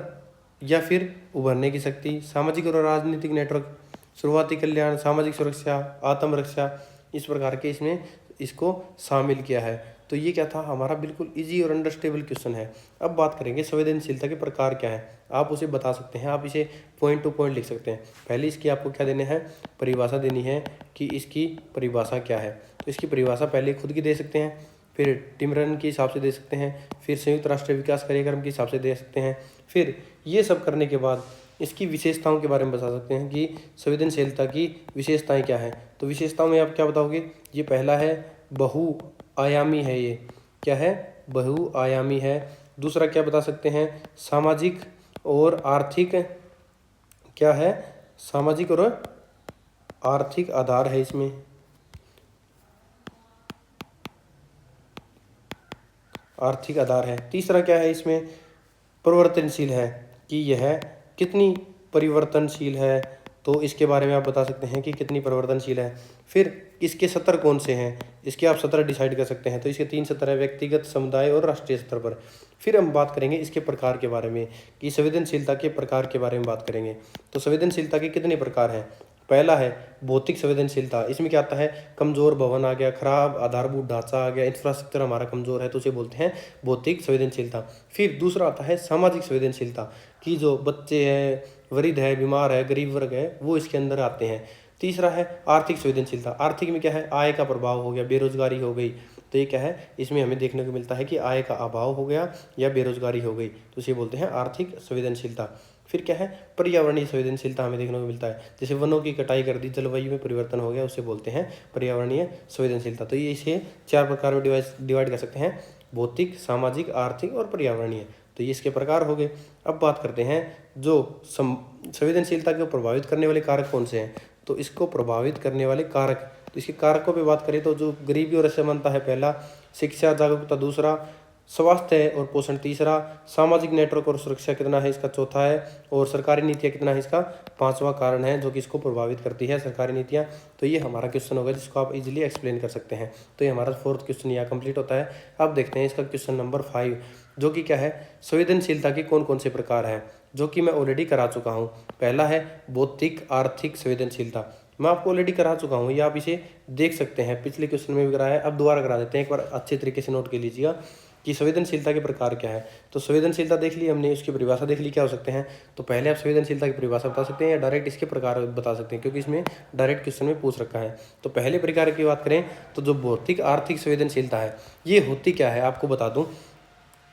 या फिर उभरने की शक्ति, सामाजिक और राजनीतिक नेटवर्क, शुरुआती कल्याण, सामाजिक सुरक्षा, आत्मरक्षा, इस प्रकार के इसमें इसको शामिल किया है। तो ये क्या था हमारा बिल्कुल इजी और अंडरस्टेबल क्वेश्चन है। अब बात करेंगे संवेदनशीलता के प्रकार क्या है, आप उसे बता सकते हैं, आप इसे पॉइंट टू पॉइंट लिख सकते हैं। पहले इसकी आपको क्या देने हैं, परिभाषा देनी है कि इसकी परिभाषा क्या है। तो इसकी परिभाषा पहले खुद की दे सकते हैं, फिर टिमरन के हिसाब से दे सकते हैं, फिर संयुक्त राष्ट्र विकास कार्यक्रम के हिसाब से दे सकते हैं। फिर ये सब करने के बाद इसकी विशेषताओं के बारे में बता सकते हैं कि संवेदनशीलता की विशेषताएं क्या है। तो विशेषताओं में आप क्या बताओगे, ये पहला है बहुआयामी है, ये क्या है, बहुआयामी है। दूसरा क्या बता सकते हैं, सामाजिक और आर्थिक, क्या है, सामाजिक और आर्थिक आधार है इसमें। आर्थिक आधार है। तीसरा क्या है इसमें, परिवर्तनशील है कि यह कितनी परिवर्तनशील है, तो इसके बारे में आप बता सकते हैं कि कितनी परिवर्तनशील है। फिर इसके स्तर कौन से हैं, इसके आप स्तर डिसाइड कर सकते हैं। तो इसके 3 स्तर है, व्यक्तिगत, समुदाय और राष्ट्रीय स्तर पर। फिर हम बात करेंगे इसके प्रकार के बारे में कि संवेदनशीलता के प्रकार के बारे में बात करेंगे। तो संवेदनशीलता के कितने प्रकार हैं, पहला है भौतिक संवेदनशीलता। इसमें क्या आता है, कमजोर भवन आ गया, खराब आधारभूत ढांचा आ गया, इंफ्रास्ट्रक्चर हमारा कमजोर है तो उसे बोलते हैं भौतिक संवेदनशीलता। फिर दूसरा आता है सामाजिक संवेदनशीलता कि जो बच्चे हैं, वृद्ध है, बीमार है, गरीब वर्ग है, वो इसके अंदर आते हैं। तीसरा है आर्थिक संवेदनशीलता। आर्थिक में क्या है, आय का प्रभाव हो गया, बेरोजगारी हो गई, तो ये क्या है, इसमें हमें देखने को मिलता है कि आय का अभाव हो गया या बेरोजगारी हो गई, तो इसे बोलते हैं आर्थिक संवेदनशीलता। फिर क्या है, पर्यावरणीय संवेदनशीलता हमें देखने को मिलता है, जैसे वनों की कटाई कर दी, जलवायु में परिवर्तन हो गया, उसे बोलते हैं पर्यावरणीय संवेदनशीलता। तो ये इसे 4 प्रकार में डिवाइड कर सकते हैं, भौतिक, सामाजिक, आर्थिक और पर्यावरणीय। तो ये इसके प्रकार हो गए। अब बात करते हैं जो संवेदनशीलता को प्रभावित करने वाले कारक कौन से हैं। तो इसको प्रभावित करने वाले कारक, तो इसके कारकों पे बात करें तो जो गरीबी और असमानता है पहला, शिक्षा जागरूकता दूसरा, स्वास्थ्य और पोषण तीसरा, सामाजिक नेटवर्क और सुरक्षा कितना है इसका चौथा है, और सरकारी नीतियाँ कितना है इसका पांचवां कारण है जो कि इसको प्रभावित करती है, सरकारी नीतियाँ। तो ये हमारा क्वेश्चन होगा जिसको आप इजीली एक्सप्लेन कर सकते हैं। तो ये हमारा 4th क्वेश्चन यहाँ कंप्लीट होता है। अब देखते हैं इसका क्वेश्चन नंबर 5 जो कि क्या है, संवेदनशीलता के कौन कौन से प्रकार हैं, जो कि मैं ऑलरेडी करा चुका हूँ। पहला है भौतिक आर्थिक संवेदनशीलता, मैं आपको ऑलरेडी करा चुका हूँ, ये आप इसे देख सकते हैं, पिछले क्वेश्चन में भी कराया है, अब दोबारा करा देते हैं, एक बार अच्छे तरीके से नोट कर लीजिएगा कि संवेदनशीलता के प्रकार क्या है। तो संवेदनशीलता देख ली हमने, उसकी परिभाषा देख ली क्या हो सकते हैं। तो पहले आप संवेदनशीलता की परिभाषा बता सकते हैं या डायरेक्ट इसके प्रकार बता सकते हैं, क्योंकि इसमें डायरेक्ट क्वेश्चन में पूछ रखा है। तो पहले प्रकार की बात करें तो जो भौतिक आर्थिक संवेदनशीलता है, ये होती क्या है आपको बता दूं,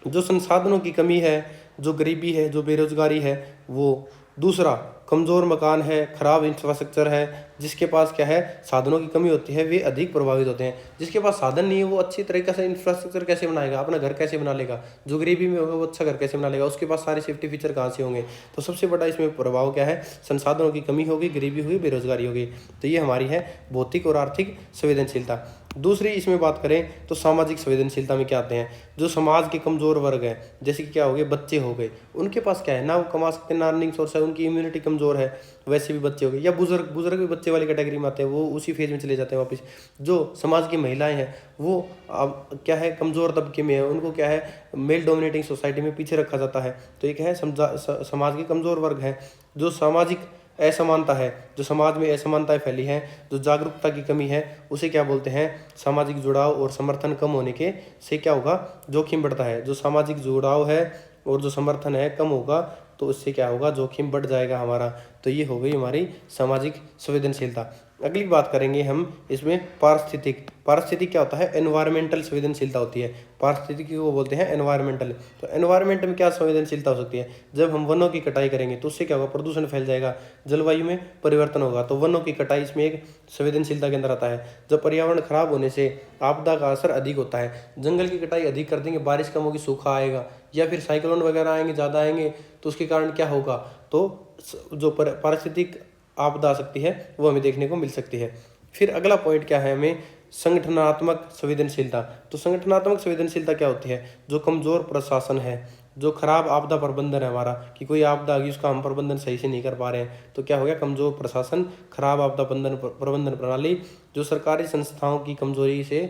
जो संसाधनों की कमी है, जो गरीबी है, जो बेरोजगारी है वो, दूसरा कमज़ोर मकान है, खराब इंफ्रास्ट्रक्चर है, जिसके पास क्या है साधनों की कमी होती है वे अधिक प्रभावित होते हैं। जिसके पास साधन नहीं है वो अच्छी तरीके से इंफ्रास्ट्रक्चर कैसे बनाएगा, अपना घर कैसे बना लेगा, जो गरीबी में होगा वो अच्छा घर कैसे बना लेगा, उसके पास सारे सेफ्टी फीचर कहाँ से होंगे। तो सबसे बड़ा इसमें प्रभाव क्या है, संसाधनों की कमी होगी, गरीबी होगी, बेरोजगारी होगी। तो ये हमारी है भौतिक और आर्थिक संवेदनशीलता। दूसरी इसमें बात करें तो सामाजिक संवेदनशीलता में क्या आते हैं, जो समाज के कमजोर वर्ग हैं, जैसे कि क्या हो गए, बच्चे हो गए, उनके पास क्या है ना वो कमा सकते हैं, ना अर्निंग सोर्स है, उनकी इम्यूनिटी कमजोर है, वैसे भी बच्चे हो गए, या बुजुर्ग भी बच्चे वाली कैटेगरी में आते हैं, वो उसी फेज में चले जाते हैं वापस। जो समाज की महिलाएं हैं वो क्या है कमजोर तबके में है, उनको क्या है मेल डोमिनेटिंग सोसाइटी में पीछे रखा जाता है। तो ये क्या है समाज के कमजोर वर्ग है। जो सामाजिक असमानता है, जो समाज में असमानताएं फैली हैं, जो जागरूकता की कमी है, उसे क्या बोलते हैं, सामाजिक जुड़ाव और समर्थन कम होने के से क्या होगा, जोखिम बढ़ता है। जो सामाजिक जुड़ाव है और जो समर्थन है कम होगा तो उससे क्या होगा, जोखिम बढ़ जाएगा हमारा। तो ये हो गई हमारी सामाजिक संवेदनशीलता। अगली बात करेंगे हम इसमें पारिस्थितिक क्या होता है, एनवायरमेंटल संवेदनशीलता होती है। पारिस्थितिकी को बोलते हैं एनवायरमेंटल। तो एनवायरमेंट में क्या संवेदनशीलता हो सकती है, जब हम वनों की कटाई करेंगे तो उससे क्या होगा, प्रदूषण फैल जाएगा, जलवायु में परिवर्तन होगा, तो वनों की कटाई इसमें एक संवेदनशीलता के अंदर आता है। जब पर्यावरण खराब होने से आपदा का असर अधिक होता है, जंगल की कटाई अधिक कर देंगे, बारिश कम होगी, सूखा आएगा, या फिर साइक्लोन वगैरह आएंगे, ज़्यादा आएंगे, तो उसके कारण क्या होगा, तो जो पारिस्थितिक आपदा आ सकती है वो हमें देखने को मिल सकती है। फिर अगला पॉइंट क्या है, हमें संगठनात्मक संवेदनशीलता। तो संगठनात्मक संवेदनशीलता क्या होती है, जो कमजोर प्रशासन है, जो खराब आपदा प्रबंधन है हमारा, कि कोई आपदा आ गई उसका हम प्रबंधन सही से नहीं कर पा रहे हैं, तो क्या हो गया, कमजोर प्रशासन, खराब आपदा प्रबंधन प्रणाली, जो सरकारी संस्थाओं की कमजोरी से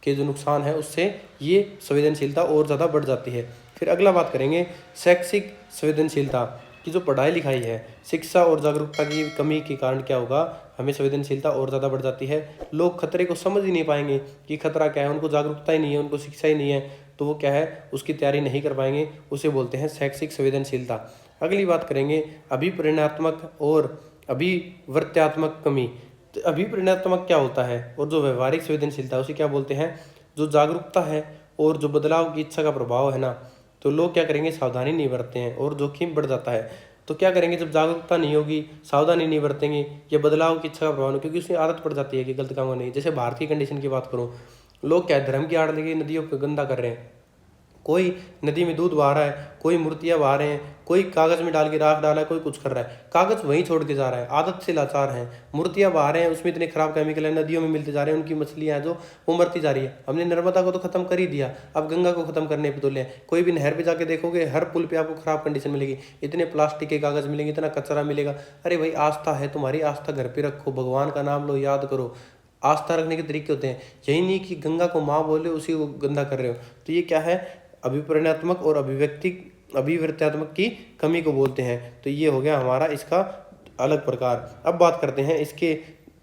के जो नुकसान है उससे ये संवेदनशीलता और ज़्यादा बढ़ जाती है। फिर अगला बात करेंगे शैक्षिक संवेदनशीलता की, जो पढ़ाई लिखाई है, शिक्षा और जागरूकता की कमी के कारण क्या होगा, हमें संवेदनशीलता और ज़्यादा बढ़ जाती है। लोग खतरे को समझ ही नहीं पाएंगे कि खतरा क्या है, उनको जागरूकता ही नहीं है, उनको शिक्षा ही नहीं है, तो वो क्या है, उसकी तैयारी नहीं कर पाएंगे, उसे बोलते हैं शैक्षिक संवेदनशीलता। अगली बात करेंगे अभिप्रेरणात्मक और अभिवर्त्यात्मक कमी। तो अभिप्रेरणात्मक क्या होता है और जो व्यवहारिक संवेदनशीलता उसे क्या बोलते हैं, जो जागरूकता है और जो बदलाव की इच्छा का प्रभाव है ना, तो लोग क्या करेंगे, सावधानी नहीं बरतते हैं और जोखिम बढ़ जाता है। तो क्या करेंगे, जब जागरूकता नहीं होगी, सावधानी नहीं बरतेंगे, या बदलाव की इच्छा का प्रभाव नहीं, क्योंकि उसमें आदत पड़ जाती है कि गलत काम नहीं। जैसे भारत की कंडीशन की बात करूँ, लोग क्या धर्म की आड़ लगे नदियों को गंदा कर रहे हैं, कोई नदी में दूध बहा रहा है, कोई मूर्तियां बहा रहे हैं, कोई कागज में डाल के राख डाला है, कोई कुछ कर रहा है, कागज वहीं छोड़ के जा रहा है, आदत से लाचार है, मूर्तियां बहा रहे हैं, उसमें इतने खराब केमिकल है, नदियों में मिलते जा रहे हैं, उनकी मछलियां हैं जो वो मरती जा रही है। हमने नर्मदा को तो खत्म कर ही दिया, अब गंगा को खत्म करने पे तुले हैं। कोई भी नहर पे जाके देखोगे, हर पुल पे आपको खराब कंडीशन मिलेगी, इतने प्लास्टिक के कागज मिलेंगे, इतना कचरा मिलेगा। अरे भाई, आस्था है तुम्हारी, आस्था घर पे रखो, भगवान का नाम लो, याद करो। आस्था रखने के तरीके होते हैं, यही नहीं कि गंगा को माँ बोले उसी को गंदा कर रहे हो। तो ये क्या है, अभिप्रेरणात्मक और अभिवर्त्यात्मक की कमी को बोलते हैं। तो ये हो गया हमारा इसका अलग प्रकार। अब बात करते हैं इसके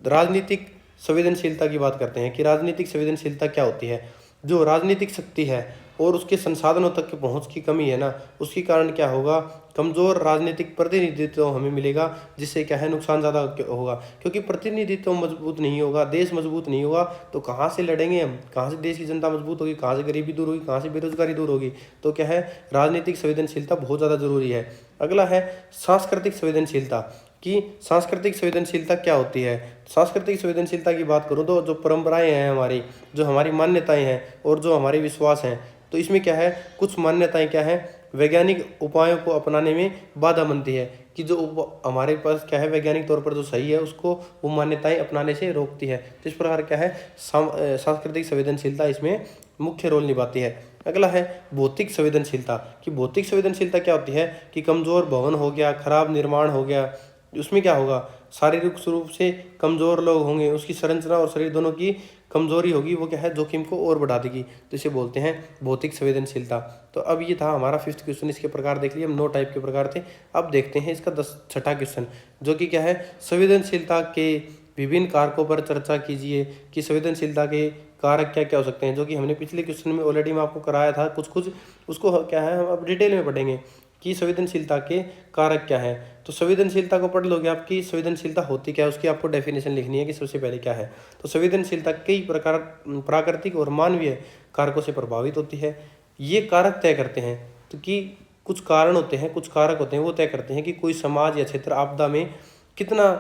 राजनीतिक संवेदनशीलता की बात करते हैं कि राजनीतिक संवेदनशीलता क्या होती है। जो राजनीतिक शक्ति है और उसके संसाधनों तक की पहुंच की कमी है ना, उसके कारण क्या होगा, कमजोर राजनीतिक प्रतिनिधित्व हमें मिलेगा, जिससे क्या है, नुकसान ज़्यादा होगा। क्योंकि प्रतिनिधित्व मजबूत नहीं होगा, देश मजबूत नहीं होगा, तो कहाँ से लड़ेंगे हम, कहाँ से देश की जनता मजबूत होगी, कहाँ से गरीबी दूर होगी, कहाँ से बेरोजगारी दूर होगी। तो क्या है, राजनीतिक संवेदनशीलता बहुत ज़्यादा जरूरी है। अगला है सांस्कृतिक संवेदनशीलता कि सांस्कृतिक संवेदनशीलता क्या होती है। सांस्कृतिक संवेदनशीलता की बात करूँ तो जो परंपराएं हैं हमारी, जो हमारी मान्यताएं हैं और जो हमारे विश्वास हैं, तो इसमें क्या है, कुछ मान्यताएं क्या है, वैज्ञानिक उपायों को अपनाने में बाधा बनती है, कि जो हमारे पास क्या है, वैज्ञानिक तौर पर जो सही है उसको वो मान्यताएं अपनाने से रोकती है। तो इस प्रकार क्या है, सांस्कृतिक संवेदनशीलता इसमें मुख्य रोल निभाती है। अगला है भौतिक संवेदनशीलता कि भौतिक संवेदनशीलता क्या होती है, कि कमजोर भवन हो गया, खराब निर्माण हो गया, उसमें क्या होगा, शारीरिक रूप से कमजोर लोग होंगे, उसकी संरचना और शरीर दोनों की कमजोरी होगी, वो क्या है, जोखिम को और बढ़ा देगी, तो इसे बोलते हैं भौतिक संवेदनशीलता। तो अब ये था हमारा 5th क्वेश्चन, इसके प्रकार देख लिए हम, 9 टाइप के प्रकार थे। अब देखते हैं इसका 6ठा क्वेश्चन, जो कि क्या है, संवेदनशीलता के विभिन्न कारकों पर चर्चा कीजिए कि संवेदनशीलता के कारक क्या क्या हो सकते हैं, जो कि हमने पिछले क्वेश्चन में ऑलरेडी मैं आपको कराया था कुछ उसको क्या है हम अब डिटेल में पढ़ेंगे कि संवेदनशीलता के कारक क्या है। तो संवेदनशीलता को पढ़ लोगे, आपकी संवेदनशीलता होती क्या है उसकी आपको डेफिनेशन लिखनी है कि सबसे पहले क्या है। तो संवेदनशीलता कई प्रकार प्राकृतिक और मानवीय कारकों से प्रभावित होती है। ये कारक तय करते हैं, तो कि कुछ कारण होते हैं, कुछ कारक होते हैं, वो तय करते हैं कि कोई समाज या क्षेत्र आपदा में कितना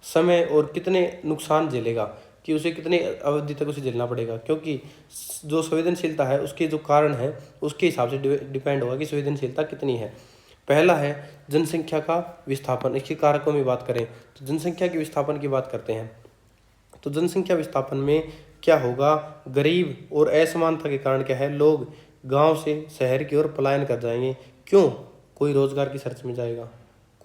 समय और कितने नुकसान झेलेगा, कि उसे कितनी अवधि तक उसे झेलना पड़ेगा। क्योंकि जो संवेदनशीलता है उसके जो कारण है उसके हिसाब से डिपेंड होगा कि संवेदनशीलता कितनी है। पहला है जनसंख्या का विस्थापन। इसके कारकों में बात करें तो जनसंख्या के विस्थापन की बात करते हैं। तो जनसंख्या विस्थापन में क्या होगा, गरीब और असमानता के कारण क्या है, लोग गांव से शहर की ओर पलायन कर जाएंगे। क्यों, कोई रोजगार की सर्च में जाएगा,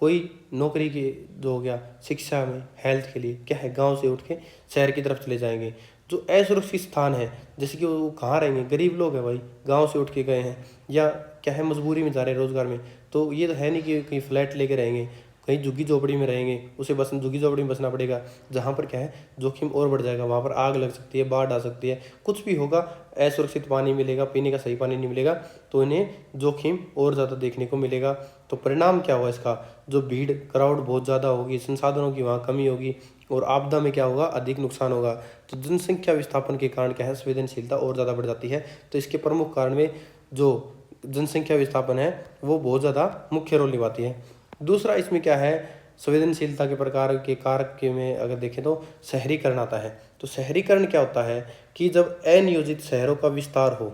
कोई नौकरी के जो हो गया, शिक्षा में, हेल्थ के लिए क्या है, गांव से उठ के शहर की तरफ चले जाएंगे। जो असुरक्षित स्थान है, जैसे कि वो कहाँ रहेंगे, गरीब लोग हैं भाई, गांव से उठ के गए हैं या क्या है मजबूरी में जा रहे हैं रोजगार में, तो ये तो है नहीं कि कहीं फ्लैट लेके रहेंगे, कहीं झुग्गी झोपड़ी में रहेंगे, उसे बस झुग्गी झोपड़ी में बसना पड़ेगा, जहाँ पर क्या है जोखिम और बढ़ जाएगा, वहाँ पर आग लग सकती है, बाढ़ आ सकती है, कुछ भी होगा, असुरक्षित पानी मिलेगा, पीने का सही पानी नहीं मिलेगा, तो इन्हें जोखिम और ज़्यादा देखने को मिलेगा। तो परिणाम क्या होगा इसका, जो भीड़ क्राउड बहुत ज़्यादा होगी, संसाधनों की वहाँ कमी होगी और आपदा में क्या होगा, अधिक नुकसान होगा। तो जनसंख्या विस्थापन के कारण क्या है, संवेदनशीलता और ज़्यादा बढ़ जाती है। तो इसके प्रमुख कारण में जो जनसंख्या विस्थापन है वो बहुत ज़्यादा मुख्य रोल निभाती है। दूसरा इसमें क्या है, संवेदनशीलता के प्रकार के कारक के में अगर देखें तो शहरीकरण आता है। तो शहरीकरण क्या होता है कि जब अनियोजित शहरों का विस्तार हो,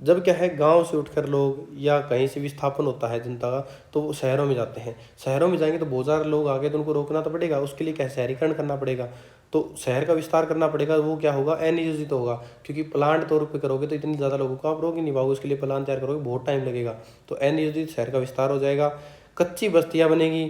जब क्या है गांव से उठकर लोग या कहीं से विस्थापन होता है जनता का, तो वो शहरों में जाते हैं। शहरों में जाएंगे तो बहुत सारे लोग आगे, तो उनको रोकना तो पड़ेगा, उसके लिए क्या है, शहरीकरण करना पड़ेगा। तो शहर का विस्तार करना पड़ेगा, वो क्या होगा, अनियोजित होगा, क्योंकि प्लांट तौर पर करोगे तो इतनी ज़्यादा लोगों को आप रोक ही नहीं पाओगे, उसके लिए प्लान तैयार करोगे बहुत टाइम लगेगा। तो अनियोजित शहर का विस्तार हो जाएगा, कच्ची बस्तियाँ बनेगी,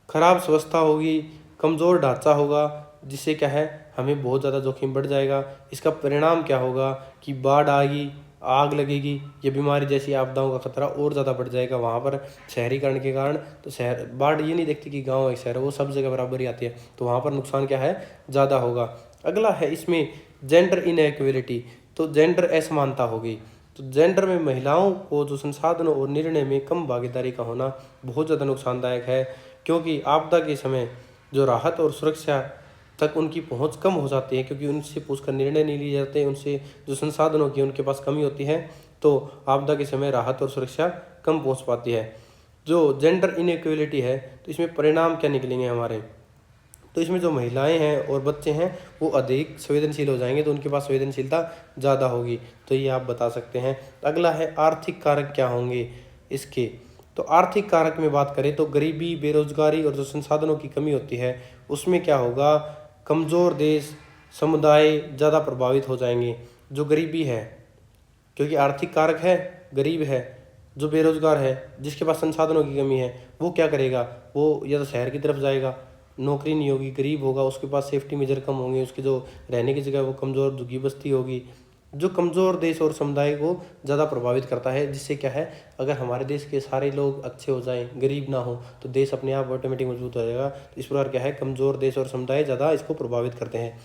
खराब स्वच्छता होगी, कमज़ोर ढांचा होगा, जिससे क्या है हमें बहुत ज़्यादा जोखिम बढ़ जाएगा। इसका परिणाम क्या होगा कि बाढ़ आएगी, आग लगेगी, ये बीमारी जैसी आपदाओं का खतरा और ज़्यादा बढ़ जाएगा वहाँ पर शहरीकरण के कारण। तो शहर बाढ़ ये नहीं देखती कि गांव है शहर है, वो सब जगह बराबर ही आती है, तो वहाँ पर नुकसान क्या है, ज़्यादा होगा। अगला है इसमें जेंडर इनइक्वालिटी, तो जेंडर असमानता होगी। तो जेंडर में महिलाओं को जो संसाधनों और निर्णय में कम भागीदारी का होना बहुत ज़्यादा नुकसानदायक है, क्योंकि आपदा के समय जो राहत और सुरक्षा तक उनकी पहुंच कम हो जाती है, क्योंकि उनसे पूछकर निर्णय नहीं लिए जाते, उनसे जो संसाधनों की उनके पास कमी होती है, तो आपदा के समय राहत और सुरक्षा कम पहुंच पाती है। जो जेंडर इनइक्वालिटी है, तो इसमें परिणाम क्या निकलेंगे हमारे, तो इसमें जो महिलाएं हैं और बच्चे हैं वो अधिक संवेदनशील हो जाएंगे, तो उनके पास संवेदनशीलता ज़्यादा होगी, तो ये आप बता सकते हैं। अगला है आर्थिक कारक क्या होंगे इसके, तो आर्थिक कारक में बात करें तो गरीबी, बेरोजगारी और जो संसाधनों की कमी होती है उसमें क्या होगा, कमज़ोर देश समुदाय ज़्यादा प्रभावित हो जाएंगे। जो गरीबी है, क्योंकि आर्थिक कारक है, गरीब है, जो बेरोजगार है, जिसके पास संसाधनों की कमी है, वो क्या करेगा, वो या तो शहर की तरफ जाएगा, नौकरी नहीं होगी, गरीब होगा, उसके पास सेफ्टी मेजर कम होंगे, उसकी जो रहने की जगह वो कमज़ोर झुग्गी बस्ती होगी, जो कमज़ोर देश और समुदाय को ज़्यादा प्रभावित करता है। जिससे क्या है, अगर हमारे देश के सारे लोग अच्छे हो जाएं, गरीब ना हो, तो देश अपने आप ऑटोमेटिक मजबूत हो जाएगा। तो इस प्रकार क्या है, कमज़ोर देश और समुदाय ज़्यादा इसको प्रभावित करते हैं।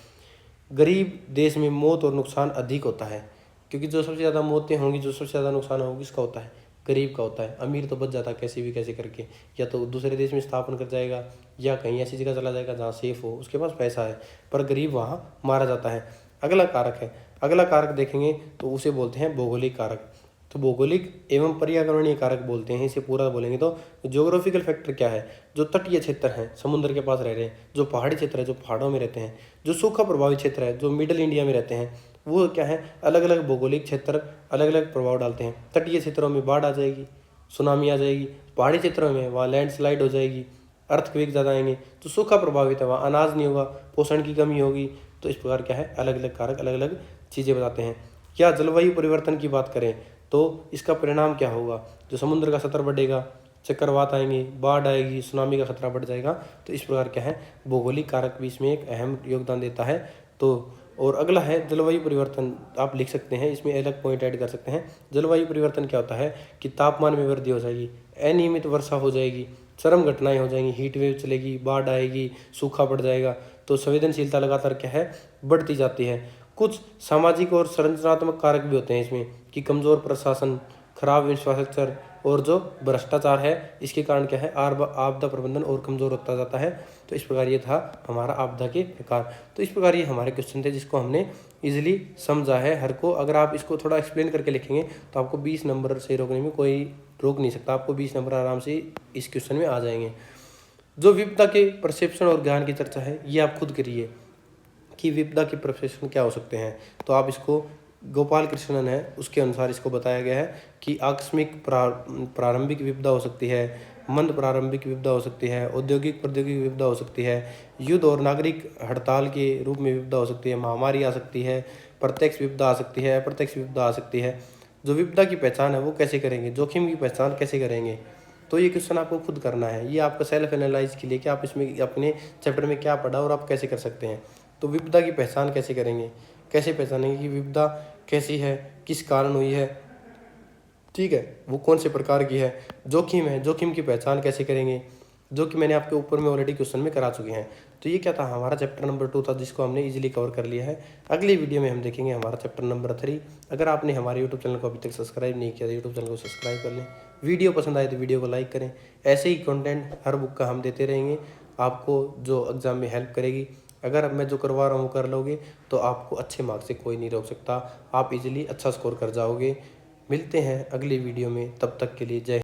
गरीब देश में मौत और नुकसान अधिक होता है, क्योंकि जो सबसे ज़्यादा मौतें होंगी, जो सबसे ज़्यादा नुकसान होगा किसका होता है, गरीब का होता है। अमीर तो बच जाता है कैसे भी कैसे करके, या तो दूसरे देश में स्थापन कर जाएगा या कहीं ऐसी जगह चला जाएगा जहाँ सेफ हो, उसके पास पैसा है, पर गरीब वहाँ मारा जाता है। अगला कारक है, अगला कारक देखेंगे तो उसे बोलते हैं भौगोलिक कारक। तो भौगोलिक एवं पर्यावरणीय कारक बोलते हैं, इसे पूरा बोलेंगे तो ज्योग्राफिकल फैक्टर क्या है, जो तटीय क्षेत्र हैं, समुद्र के पास रह रहे हैं, जो पहाड़ी क्षेत्र है, जो पहाड़ों में रहते हैं, जो सूखा प्रभावित क्षेत्र है, जो मिडल इंडिया में रहते हैं, वो क्या है, अलग अलग भौगोलिक क्षेत्र अलग अलग प्रभाव डालते हैं। तटीय क्षेत्रों में बाढ़ आ जाएगी, सुनामी आ जाएगी, पहाड़ी क्षेत्रों में वहाँ लैंडस्लाइड हो जाएगी, अर्थक्वेक ज़्यादा आएंगे। तो सूखा प्रभावित है, वहाँ अनाज नहीं होगा, पोषण की कमी होगी। तो इस प्रकार क्या है, अलग अलग कारक अलग अलग चीज़ें बताते हैं। या जलवायु परिवर्तन की बात करें तो इसका परिणाम क्या होगा, जो समुद्र का स्तर बढ़ेगा, चक्रवात आएंगे, बाढ़ आएगी, सुनामी का खतरा बढ़ जाएगा। तो इस प्रकार क्या है, भौगोलिक कारक भी इसमें एक अहम योगदान देता है। तो और अगला है जलवायु परिवर्तन, आप लिख सकते हैं, इसमें अलग पॉइंट ऐड कर सकते हैं। जलवायु परिवर्तन क्या होता है कि तापमान में वृद्धि हो जाएगी, अनियमित वर्षा हो जाएगी, चरम घटनाएं हो जाएंगी, हीट वेव चलेगी, बाढ़ आएगी, सूखा पड़ जाएगा। तो संवेदनशीलता लगातार क्या है, बढ़ती जाती है। कुछ सामाजिक और संरचनात्मक कारक भी होते हैं इसमें, कि कमज़ोर प्रशासन, खराब इंफ्रास्ट्रक्चर और जो भ्रष्टाचार है, इसके कारण क्या है, आपदा प्रबंधन और कमज़ोर होता जाता है। तो इस प्रकार ये था हमारा आपदा के प्रकार। तो इस प्रकार ये हमारे क्वेश्चन थे जिसको हमने इजीली समझा है हर को। अगर आप इसको थोड़ा एक्सप्लेन करके लिखेंगे तो आपको 20 नंबर से रोकने में कोई रोक नहीं सकता, आपको 20 नंबर आराम से इस क्वेश्चन में आ जाएंगे। जो विपदा के परसेप्शन और ज्ञान की चर्चा है, ये आप खुद करिए कि विपदा के परसेप्शन क्या हो सकते हैं। तो आप इसको, गोपाल कृष्णन है उसके अनुसार इसको बताया गया है कि आकस्मिक प्रारंभिक विपदा हो सकती है, मंद प्रारंभिक विपदा हो सकती है, औद्योगिक प्रौद्योगिक विपदा हो सकती है, युद्ध और नागरिक हड़ताल के रूप में विपदा हो सकती है, महामारी आ सकती है, प्रत्यक्ष विपदा आ सकती है, अप्रत्यक्ष विपदा आ सकती है। जो विपदा की पहचान है वो कैसे करेंगे, जोखिम की पहचान कैसे करेंगे, तो ये क्वेश्चन आपको खुद करना है। ये आपका सेल्फ एनालाइज के लिए कि आप इसमें अपने चैप्टर में क्या पढ़ा और आप कैसे कर सकते हैं। तो विपदा की पहचान कैसे करेंगे, कैसे पहचानेंगे कि विपदा कैसी है, किस कारण हुई है, ठीक है, वो कौन से प्रकार की है। जोखिम है, जोखिम की पहचान कैसे करेंगे, जो कि मैंने आपके ऊपर में ऑलरेडी क्वेश्चन में करा चुके हैं। तो ये क्या था, हमारा चैप्टर नंबर 2 था जिसको हमने इजीली कवर कर लिया है। अगली वीडियो में हम देखेंगे हमारा चैप्टर नंबर 3। अगर आपने हमारे यूट्यूब चैनल को अभी तक सब्सक्राइब नहीं किया तो यूट्यूब चैनल को सब्सक्राइब कर लें। वीडियो पसंद आए तो वीडियो को लाइक करें। ऐसे ही कंटेंट हर बुक का हम देते रहेंगे आपको, जो एग्ज़ाम में हेल्प करेगी। अगर मैं जो करवा रहा हूँ कर लोगे तो आपको अच्छे मार्क्स से कोई नहीं रोक सकता, आप इजीली अच्छा स्कोर कर जाओगे। मिलते हैं अगली वीडियो में, तब तक के लिए जय।